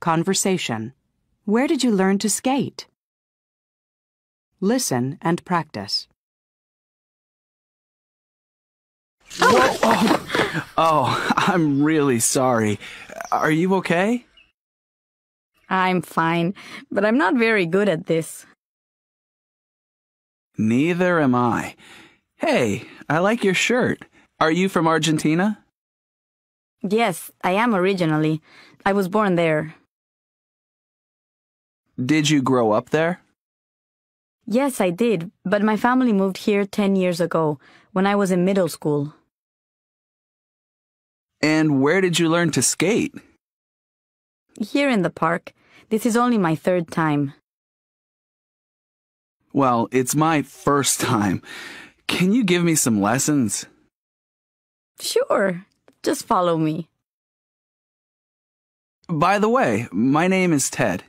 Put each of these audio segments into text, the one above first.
conversation. Where did you learn to skate? Listen and practice. Whoa, oh, I'm really sorry. Are you okay? I'm fine, but I'm not very good at this. Neither am I. Hey, I like your shirt. Are you from Argentina? Yes, I am originally. I was born there. Did you grow up there? Yes, I did, but my family moved here 10 years ago, when I was in middle school. And where did you learn to skate? Here in the park. This is only my third time. Well, it's my first time. Can you give me some lessons? Sure, just follow me. By the way, my name is Ted.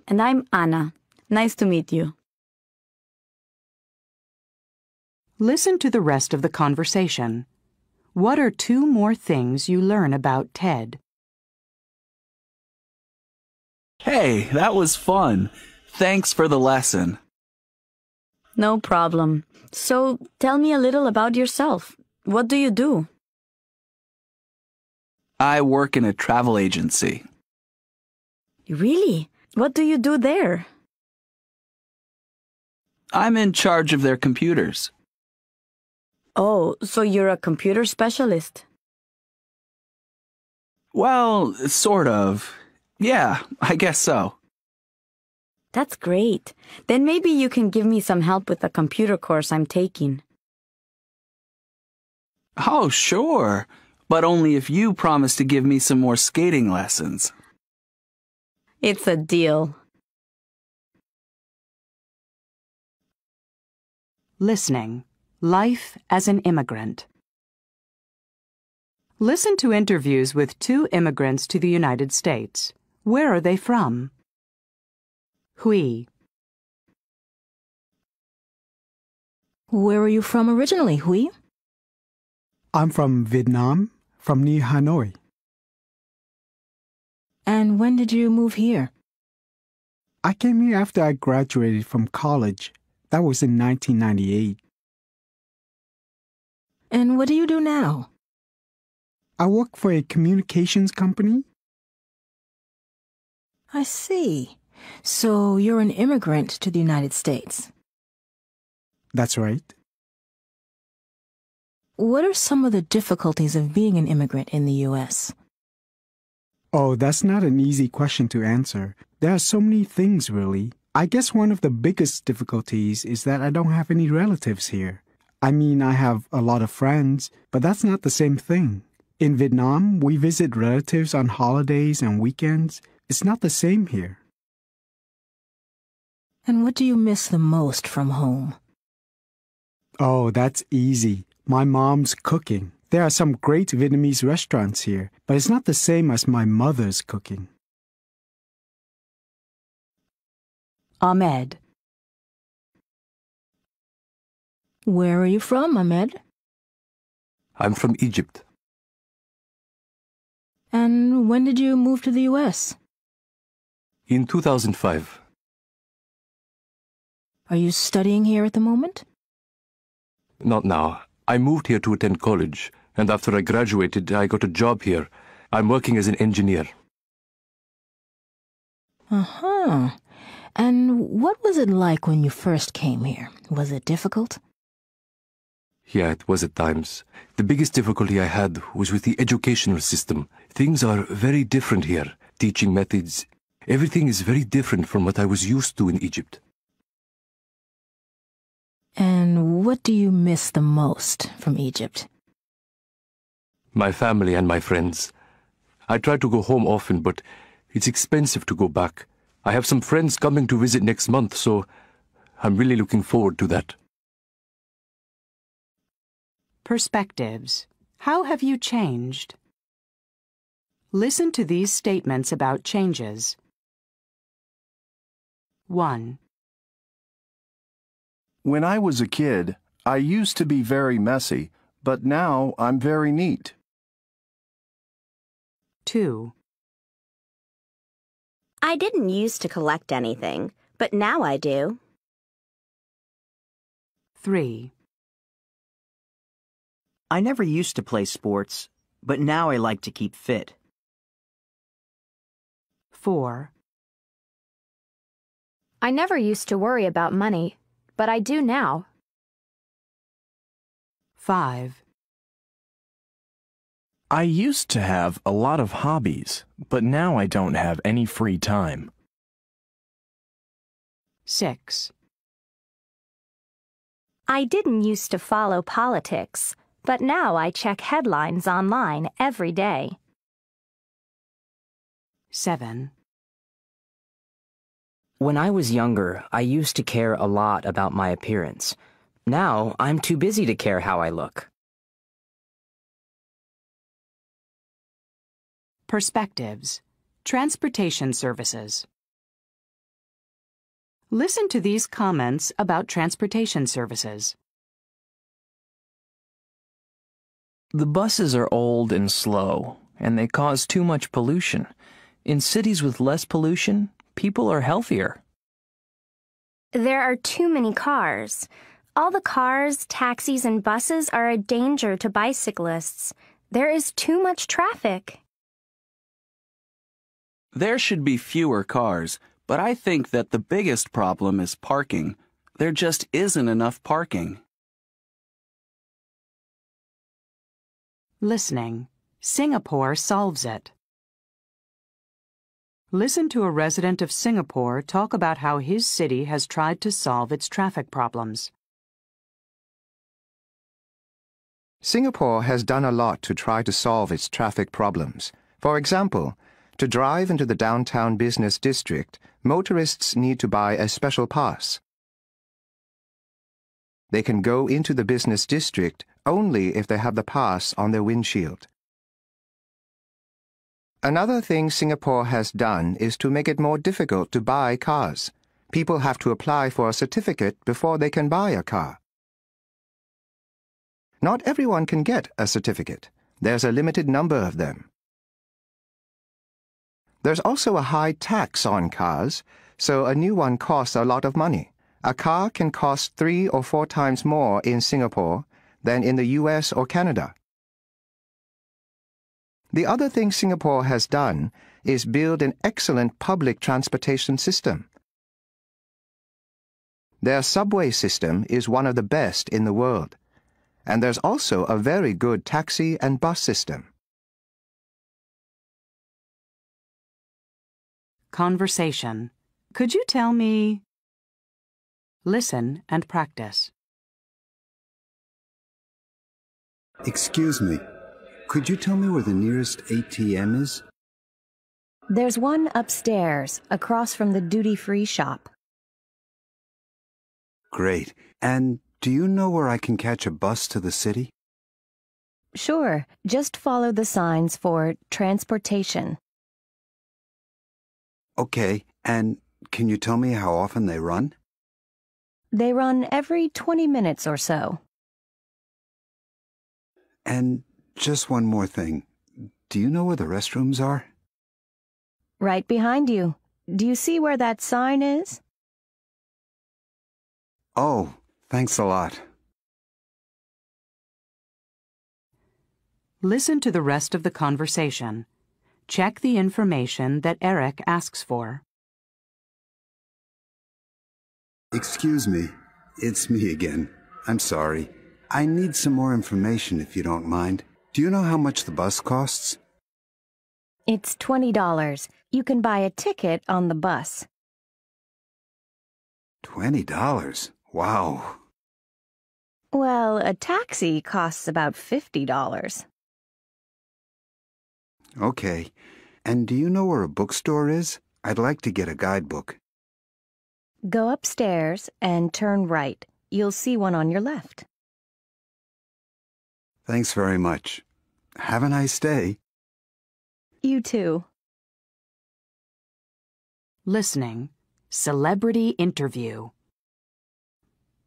And I'm Anna. Nice to meet you. Listen to the rest of the conversation. What are 2 more things you learn about Ted? Hey, that was fun. Thanks for the lesson. No problem. So, tell me a little about yourself. What do you do? I work in a travel agency. Really? What do you do there? I'm in charge of their computers. Oh, so you're a computer specialist? Well, sort of. Yeah, I guess so. That's great. Then maybe you can give me some help with the computer course I'm taking. Oh, sure. But only if you promise to give me some more skating lessons. It's a deal. Listening. Life as an immigrant. Listen to interviews with 2 immigrants to the United States. Where are they from? Hui. Where are you from originally, Hui? I'm from Vietnam, from near Hanoi. And when did you move here? I came here after I graduated from college. That was in 1998. And what do you do now? I work for a communications company. I see. So you're an immigrant to the United States. That's right. What are some of the difficulties of being an immigrant in the U.S.? Oh, that's not an easy question to answer. There are so many things, really. I guess one of the biggest difficulties is that I don't have any relatives here. I mean, I have a lot of friends, but that's not the same thing. In Vietnam, we visit relatives on holidays and weekends. It's not the same here. And what do you miss the most from home? Oh, that's easy. My mom's cooking. There are some great Vietnamese restaurants here, but it's not the same as my mother's cooking. Ahmed. Where are you from, Ahmed? I'm from Egypt. And when did you move to the U.S.? In 2005. Are you studying here at the moment? Not now. I moved here to attend college, and after I graduated, I got a job here. I'm working as an engineer. Uh-huh. And what was it like when you first came here? Was it difficult? Yeah, it was at times. The biggest difficulty I had was with the educational system. Things are very different here. Teaching methods, everything is very different from what I was used to in Egypt. And what do you miss the most from Egypt? My family and my friends. I try to go home often, but it's expensive to go back. I have some friends coming to visit next month, so I'm really looking forward to that. Perspectives. How have you changed? Listen to these statements about changes. 1. When I was a kid, I used to be very messy, but now I'm very neat. 2. I didn't used to collect anything, but now I do. 3. I never used to play sports, but now I like to keep fit. 4. I never used to worry about money, but I do now. 5. I used to have a lot of hobbies, but now I don't have any free time. 6. I didn't used to follow politics, but now I check headlines online every day. 7. When I was younger, I used to care a lot about my appearance. Now, I'm too busy to care how I look. Perspectives. Transportation services. Listen to these comments about transportation services. The buses are old and slow, and they cause too much pollution. In cities with less pollution, people are healthier. There are too many cars. All the cars, taxis, and buses are a danger to bicyclists. There is too much traffic. There should be fewer cars, but I think that the biggest problem is parking. There just isn't enough parking. Listening. Singapore solves it. Listen to a resident of Singapore talk about how his city has tried to solve its traffic problems. Singapore has done a lot to try to solve its traffic problems. For example, to drive into the downtown business district, motorists need to buy a special pass. They can go into the business district only if they have the pass on their windshield. Another thing Singapore has done is to make it more difficult to buy cars. People have to apply for a certificate before they can buy a car. Not everyone can get a certificate. There's a limited number of them. There's also a high tax on cars, so a new one costs a lot of money. A car can cost 3 or 4 times more in Singapore than in the US or Canada. The other thing Singapore has done is build an excellent public transportation system. Their subway system is one of the best in the world, and there's also a very good taxi and bus system. Conversation. Could you tell me? Listen and practice. Excuse me. Could you tell me where the nearest ATM is? There's one upstairs, across from the duty-free shop. Great. And do you know where I can catch a bus to the city? Sure. Just follow the signs for transportation. Okay. And can you tell me how often they run? They run every 20 minutes or so. And just one more thing. Do you know where the restrooms are? Right behind you. Do you see where that sign is? Oh, thanks a lot. Listen to the rest of the conversation. Check the information that Eric asks for. Excuse me. It's me again. I'm sorry. I need some more information if you don't mind. Do you know how much the bus costs? It's $20. You can buy a ticket on the bus. $20? Wow. Well, a taxi costs about $50. Okay. And do you know where a bookstore is? I'd like to get a guidebook. Go upstairs and turn right. You'll see one on your left. Thanks very much. Have a nice day. You too. Listening. Celebrity interview.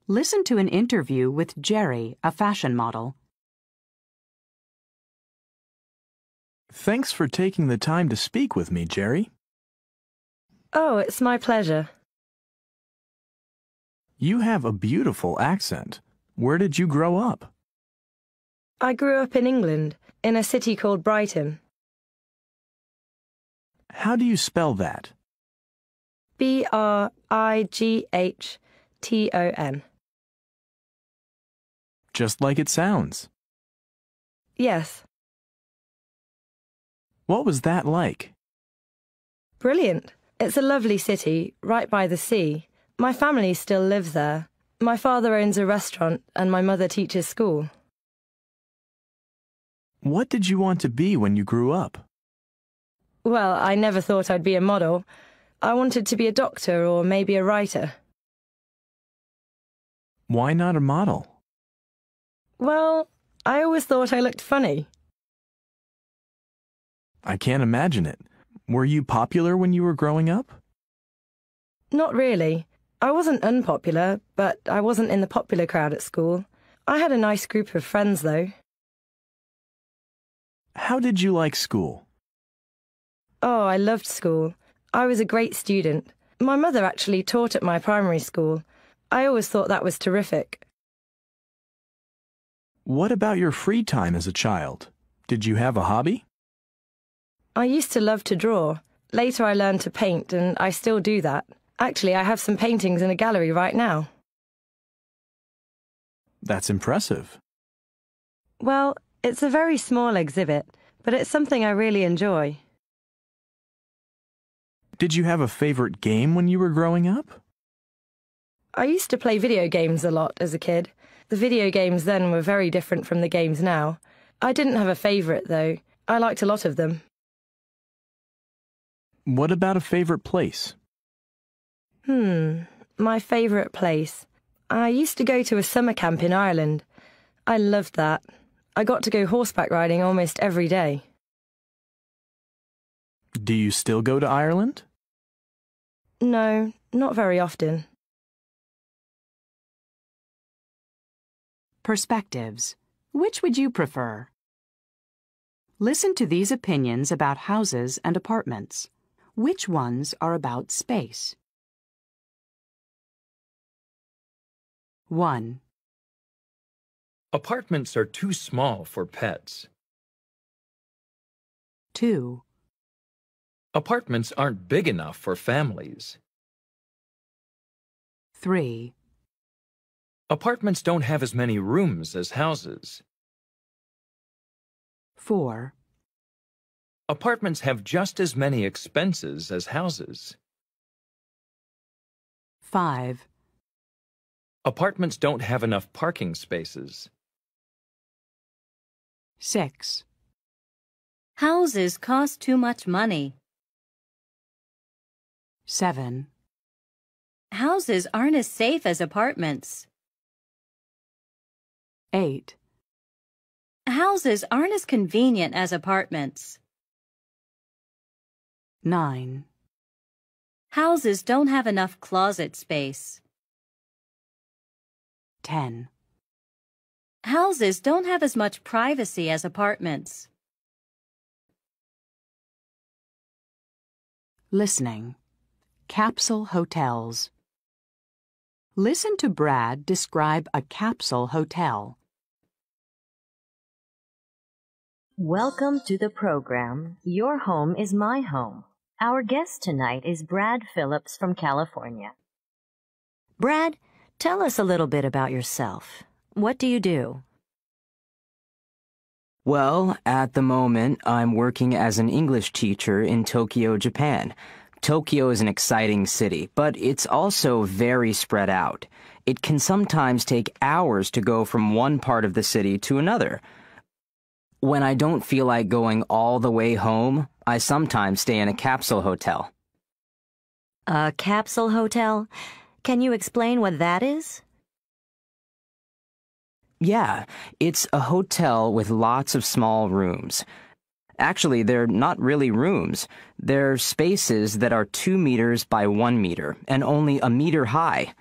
Listen to an interview with Jerry, a fashion model. Thanks for taking the time to speak with me, Jerry. Oh, it's my pleasure. You have a beautiful accent. Where did you grow up? I grew up in England, in a city called Brighton. How do you spell that? Brighton. Just like it sounds. Yes. What was that like? Brilliant. It's a lovely city, right by the sea. My family still lives there. My father owns a restaurant and my mother teaches school. What did you want to be when you grew up? Well, I never thought I'd be a model. I wanted to be a doctor or maybe a writer. Why not a model? Well, I always thought I looked funny. I can't imagine it. Were you popular when you were growing up? Not really. I wasn't unpopular, but I wasn't in the popular crowd at school. I had a nice group of friends, though. How did you like school? Oh, I loved school. I was a great student. My mother actually taught at my primary school. I always thought that was terrific. What about your free time as a child? Did you have a hobby? I used to love to draw. Later I learned to paint, and I still do that. Actually, I have some paintings in a gallery right now. That's impressive. Well, it's a very small exhibit, but it's something I really enjoy. Did you have a favorite game when you were growing up? I used to play video games a lot as a kid. The video games then were very different from the games now. I didn't have a favorite, though. I liked a lot of them. What about a favorite place? My favorite place. I used to go to a summer camp in Ireland. I loved that. I got to go horseback riding almost every day. Do you still go to Ireland? No, not very often. Perspectives. Which would you prefer? Listen to these opinions about houses and apartments. Which ones are about space? 1. Apartments are too small for pets. 2. Apartments aren't big enough for families. 3. Apartments don't have as many rooms as houses. 4. Apartments have just as many expenses as houses. 5. Apartments don't have enough parking spaces. 6. Houses cost too much money. 7. Houses aren't as safe as apartments. 8. Houses aren't as convenient as apartments. 9. Houses don't have enough closet space. 10. Houses don't have as much privacy as apartments. Listening. Capsule hotels. Listen to Brad describe a capsule hotel. Welcome to the program, Your Home is My Home. Our guest tonight is Brad Phillips from California. Brad, tell us a little bit about yourself. What do you do? Well, at the moment, I'm working as an English teacher in Tokyo, Japan. Tokyo is an exciting city, but it's also very spread out. It can sometimes take hours to go from one part of the city to another. When I don't feel like going all the way home, I sometimes stay in a capsule hotel. A capsule hotel? Can you explain what that is? Yeah, it's a hotel with lots of small rooms. Actually, they're not really rooms. They're spaces that are 2 meters by 1 meter and only a meter high.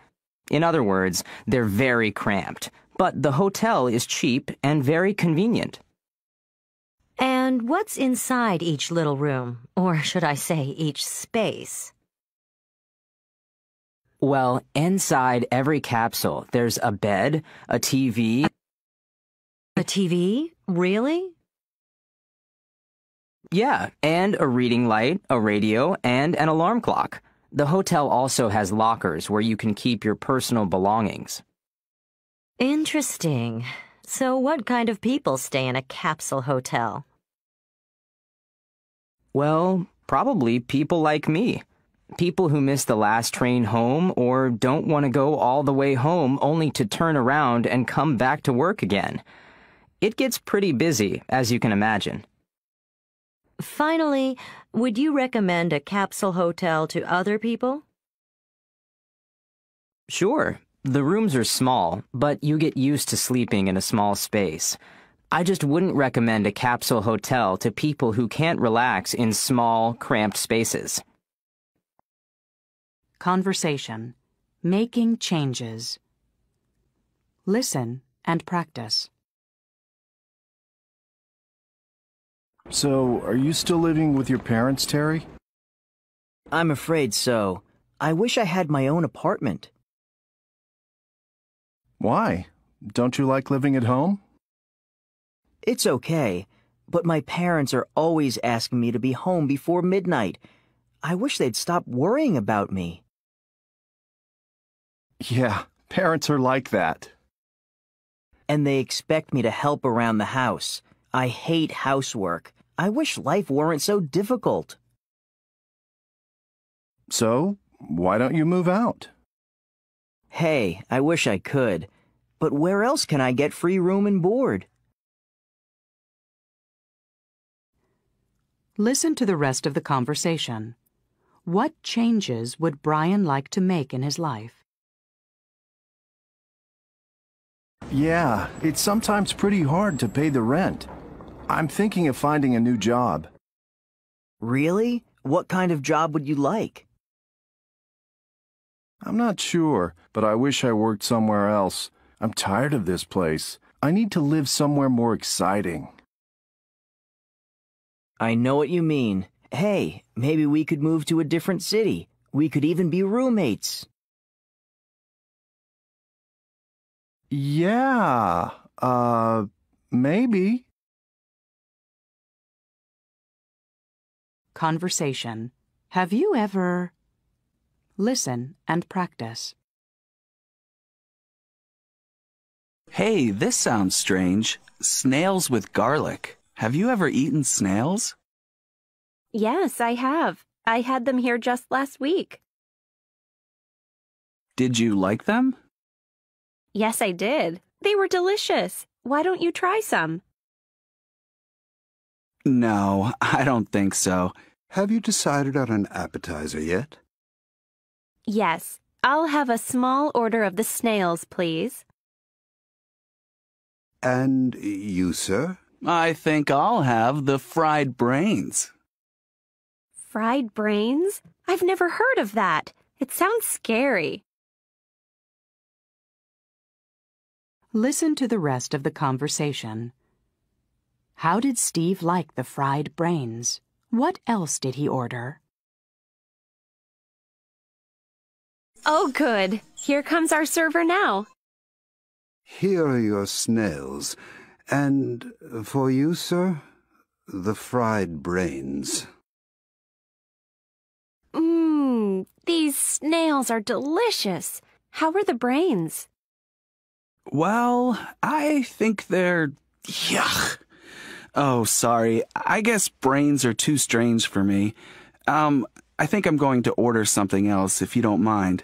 In other words, they're very cramped. But the hotel is cheap and very convenient. And what's inside each little room? Or should I say each space? Well, inside every capsule, there's a bed, a TV. A TV? Really? Yeah, and a reading light, a radio, and an alarm clock. The hotel also has lockers where you can keep your personal belongings. Interesting. So what kind of people stay in a capsule hotel? Well, probably people like me. People who miss the last train home or don't want to go all the way home only to turn around and come back to work again. It gets pretty busy, as you can imagine. Finally, would you recommend a capsule hotel to other people? Sure, the rooms are small, but you get used to sleeping in a small space. I just wouldn't recommend a capsule hotel to people who can't relax in small, cramped spaces. Conversation. Making changes. Listen and practice. So, are you still living with your parents, Terry? I'm afraid so. I wish I had my own apartment. Why? Don't you like living at home? It's okay, but my parents are always asking me to be home before midnight. I wish they'd stop worrying about me. Yeah, parents are like that. And they expect me to help around the house. I hate housework. I wish life weren't so difficult. So, why don't you move out? Hey, I wish I could. But where else can I get free room and board? Listen to the rest of the conversation. What changes would Brian like to make in his life? Yeah, it's sometimes pretty hard to pay the rent. I'm thinking of finding a new job. Really? What kind of job would you like? I'm not sure, but I wish I worked somewhere else. I'm tired of this place. I need to live somewhere more exciting. I know what you mean. Hey, maybe we could move to a different city. We could even be roommates. Yeah, maybe. Conversation. Have you ever... Listen and practice. Hey, this sounds strange. Snails with garlic. Have you ever eaten snails? Yes, I have. I had them here just last week. Did you like them? Yes, I did. They were delicious. Why don't you try some? No, I don't think so. Have you decided on an appetizer yet? Yes. I'll have a small order of the snails, please. And you, sir? I think I'll have the fried brains. Fried brains? I've never heard of that. It sounds scary. Listen to the rest of the conversation. How did Steve like the fried brains? What else did he order? Oh, good. Here comes our server now. Here are your snails. And for you, sir, the fried brains. These snails are delicious. How are the brains? Well, I think they're... Yuck. Oh, sorry. I guess brains are too strange for me. I think I'm going to order something else, if you don't mind.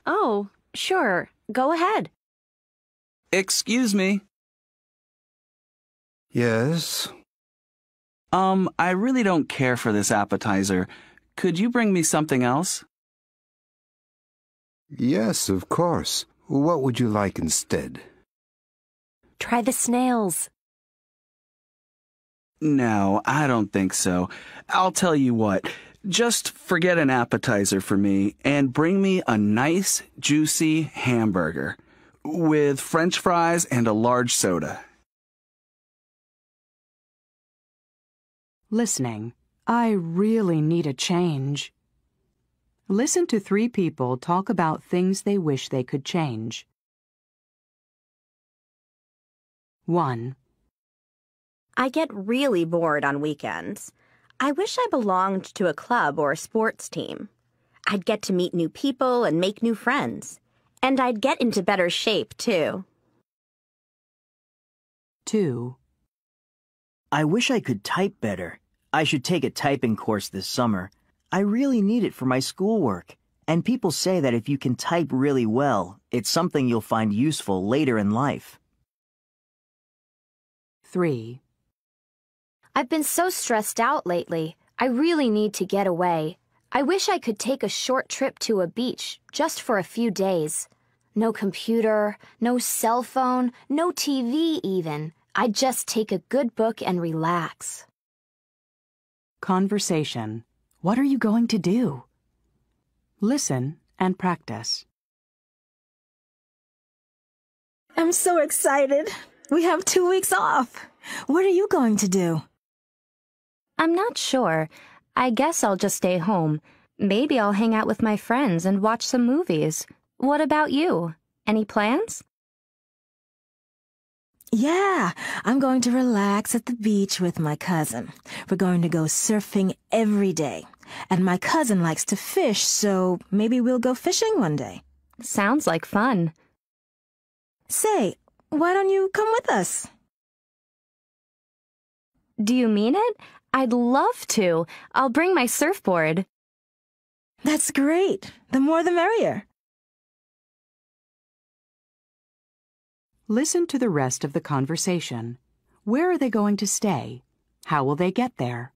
Oh, sure. Go ahead. Excuse me. Yes? I really don't care for this appetizer. Could you bring me something else? Yes, of course. What would you like instead? Try the snails. No, I don't think so. I'll tell you what. Just forget an appetizer for me and bring me a nice, juicy hamburger with French fries and a large soda. Listening. I really need a change. Listen to 3 people talk about things they wish they could change. 1. I get really bored on weekends. I wish I belonged to a club or a sports team. I'd get to meet new people and make new friends. And I'd get into better shape, too. 2. I wish I could type better. I should take a typing course this summer. I really need it for my schoolwork. And people say that if you can type really well, it's something you'll find useful later in life. 3. I've been so stressed out lately. I really need to get away. I wish I could take a short trip to a beach, just for a few days. No computer, no cell phone, no TV even. I'd just take a good book and relax. Conversation. What are you going to do? Listen and practice. I'm so excited. We have 2 weeks off. What are you going to do? I'm not sure. I guess I'll just stay home. Maybe I'll hang out with my friends and watch some movies. What about you? Any plans? Yeah, I'm going to relax at the beach with my cousin. We're going to go surfing every day. And my cousin likes to fish, so maybe we'll go fishing one day. Sounds like fun. Say, why don't you come with us? Do you mean it? I'd love to. I'll bring my surfboard. That's great. The more the merrier. Listen to the rest of the conversation. Where are they going to stay? How will they get there?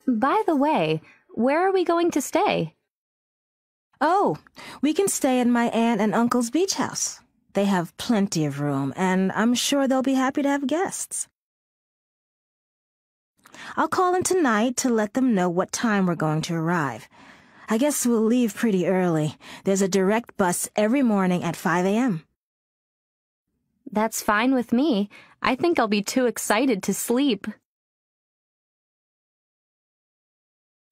By the way, where are we going to stay? Oh, we can stay at my aunt and uncle's beach house. They have plenty of room, and I'm sure they'll be happy to have guests. I'll call them tonight to let them know what time we're going to arrive. I guess we'll leave pretty early. There's a direct bus every morning at 5 a.m. That's fine with me. I think I'll be too excited to sleep.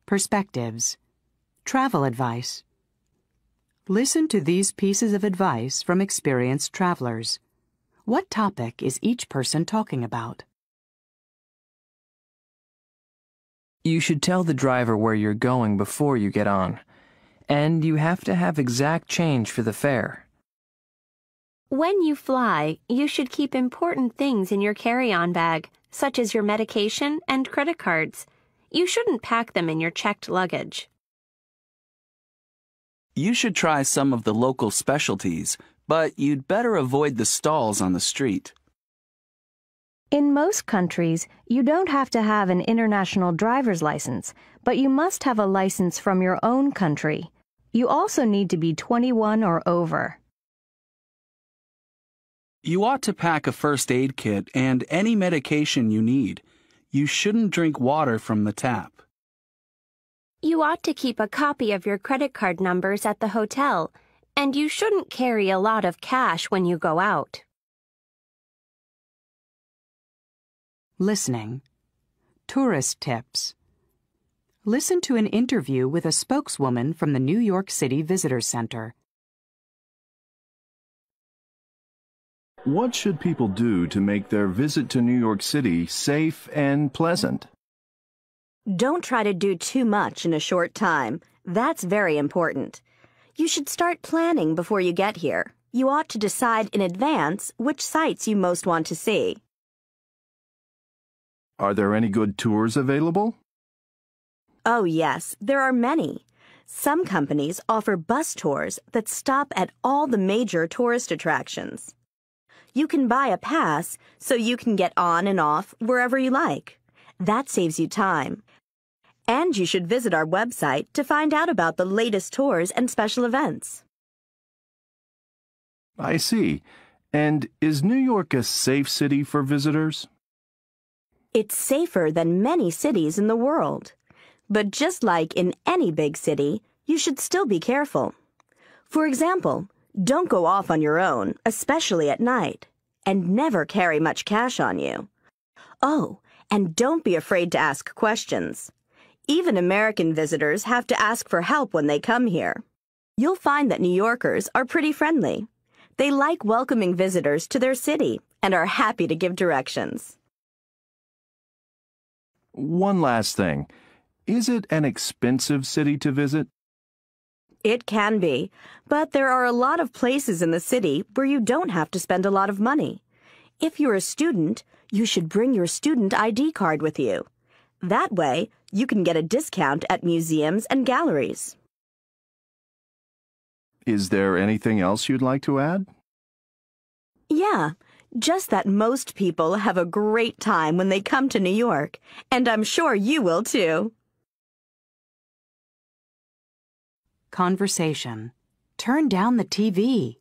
Perspectives. Travel advice. Listen to these pieces of advice from experienced travelers. What topic is each person talking about? You should tell the driver where you're going before you get on. And you have to have exact change for the fare. When you fly, you should keep important things in your carry-on bag, such as your medication and credit cards. You shouldn't pack them in your checked luggage. You should try some of the local specialties, but you'd better avoid the stalls on the street. In most countries, you don't have to have an international driver's license, but you must have a license from your own country. You also need to be 21 or over. You ought to pack a first aid kit and any medication you need. You shouldn't drink water from the tap. You ought to keep a copy of your credit card numbers at the hotel, and you shouldn't carry a lot of cash when you go out. Listening. Tourist tips. Listen to an interview with a spokeswoman from the New York City Visitor Center. What should people do to make their visit to New York City safe and pleasant? Don't try to do too much in a short time. That's very important. You should start planning before you get here. You ought to decide in advance which sites you most want to see. Are there any good tours available? Oh, yes, there are many. Some companies offer bus tours that stop at all the major tourist attractions. You can buy a pass so you can get on and off wherever you like. That saves you time. And you should visit our website to find out about the latest tours and special events. I see. And is New York a safe city for visitors? It's safer than many cities in the world. But just like in any big city, you should still be careful. For example, don't go off on your own, especially at night. And never carry much cash on you. Oh, and don't be afraid to ask questions. Even American visitors have to ask for help when they come here. You'll find that New Yorkers are pretty friendly. They like welcoming visitors to their city and are happy to give directions. One last thing. Is it an expensive city to visit? It can be, but there are a lot of places in the city where you don't have to spend a lot of money. If you're a student, you should bring your student ID card with you. That way, you can get a discount at museums and galleries. Is there anything else you'd like to add? Yeah, just that most people have a great time when they come to New York, and I'm sure you will too. Conversation. Turn down the TV.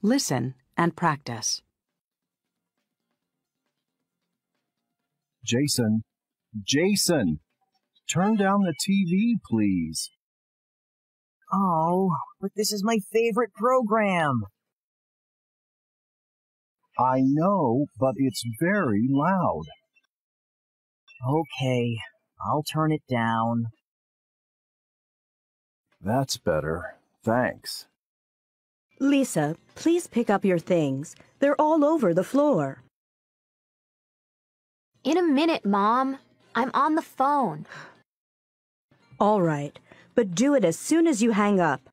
Listen and practice. Jason, turn down the TV, please. Oh, but this is my favorite program. I know, but it's very loud. Okay, I'll turn it down. That's better. Thanks. Lisa, please pick up your things. They're all over the floor. In a minute, Mom. I'm on the phone. All right, but do it as soon as you hang up.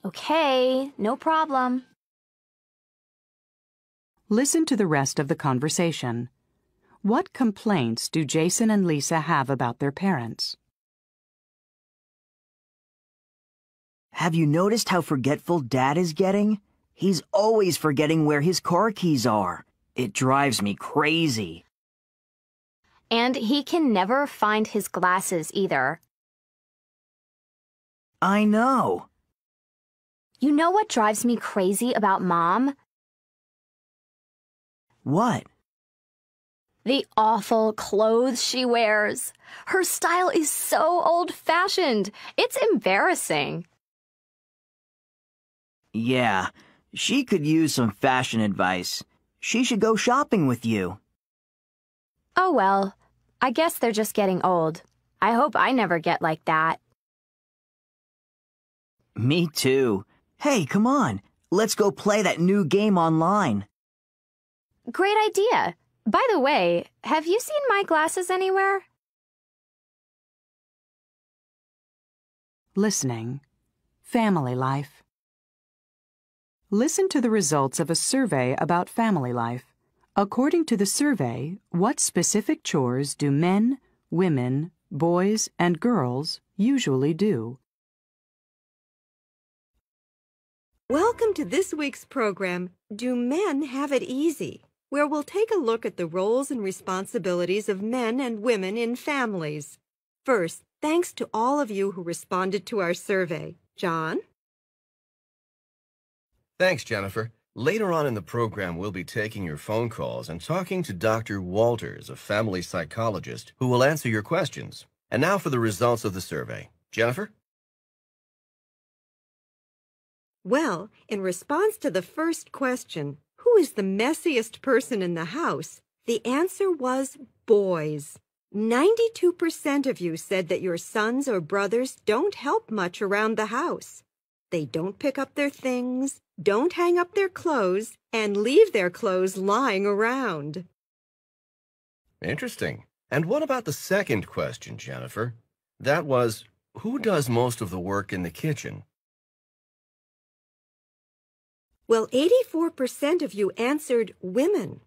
Okay, no problem. Listen to the rest of the conversation. What complaints do Jason and Lisa have about their parents? Have you noticed how forgetful Dad is getting? He's always forgetting where his car keys are. It drives me crazy. And he can never find his glasses either. I know. You know what drives me crazy about Mom? What? The awful clothes she wears. Her style is so old-fashioned. It's embarrassing. Yeah, she could use some fashion advice. She should go shopping with you. Oh well, I guess they're just getting old. I hope I never get like that. Me too. Hey, come on. Let's go play that new game online. Great idea. By the way, have you seen my glasses anywhere? Listening. Family life. Listen to the results of a survey about family life. According to the survey, what specific chores do men, women, boys, and girls usually do? Welcome to this week's program, Do Men Have It Easy?, where we'll take a look at the roles and responsibilities of men and women in families. First, thanks to all of you who responded to our survey. John? Thanks, Jennifer. Later on in the program, we'll be taking your phone calls and talking to Dr. Walters, a family psychologist, who will answer your questions. And now for the results of the survey. Jennifer? Well, in response to the first question, who is the messiest person in the house? The answer was boys. 92% of you said that your sons or brothers don't help much around the house. They don't pick up their things, don't hang up their clothes, and leave their clothes lying around. Interesting. And what about the second question, Jennifer? That was, who does most of the work in the kitchen? Well, 84% of you answered women.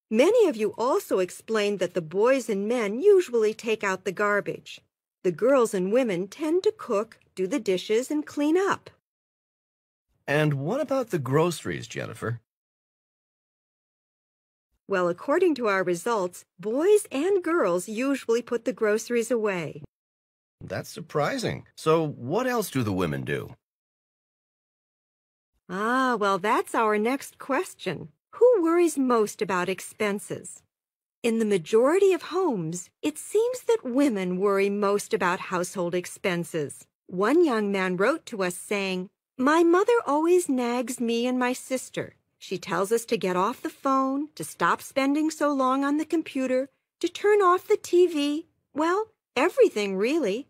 Many of you also explained that the boys and men usually take out the garbage. The girls and women tend to cook, do the dishes, and clean up. And what about the groceries, Jennifer? Well, according to our results, boys and girls usually put the groceries away. That's surprising. So what else do the women do? Ah, well, that's our next question. Who worries most about expenses? In the majority of homes, it seems that women worry most about household expenses. One young man wrote to us saying, "My mother always nags me and my sister. She tells us to get off the phone, to stop spending so long on the computer, to turn off the TV, Well, everything, really.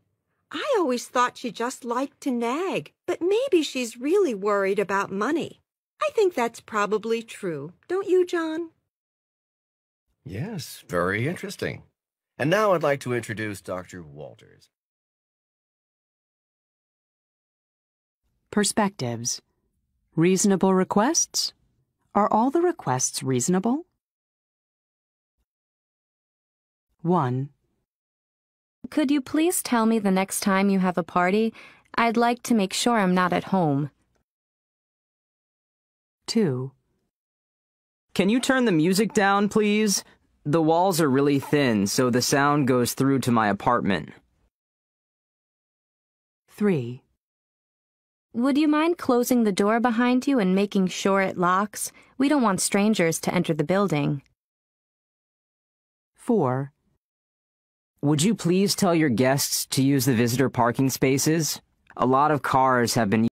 I always thought she just liked to nag, but maybe she's really worried about money. I think that's probably true. Don't you, John? Yes, very interesting. And now I'd like to introduce Dr. Walters. Perspectives. Reasonable requests? Are all the requests reasonable? 1. Could you please tell me the next time you have a party? I'd like to make sure I'm not at home. 2. Can you turn the music down, please? The walls are really thin, so the sound goes through to my apartment. 3. Would you mind closing the door behind you and making sure it locks? We don't want strangers to enter the building. 4. Would you please tell your guests to use the visitor parking spaces? A lot of cars have been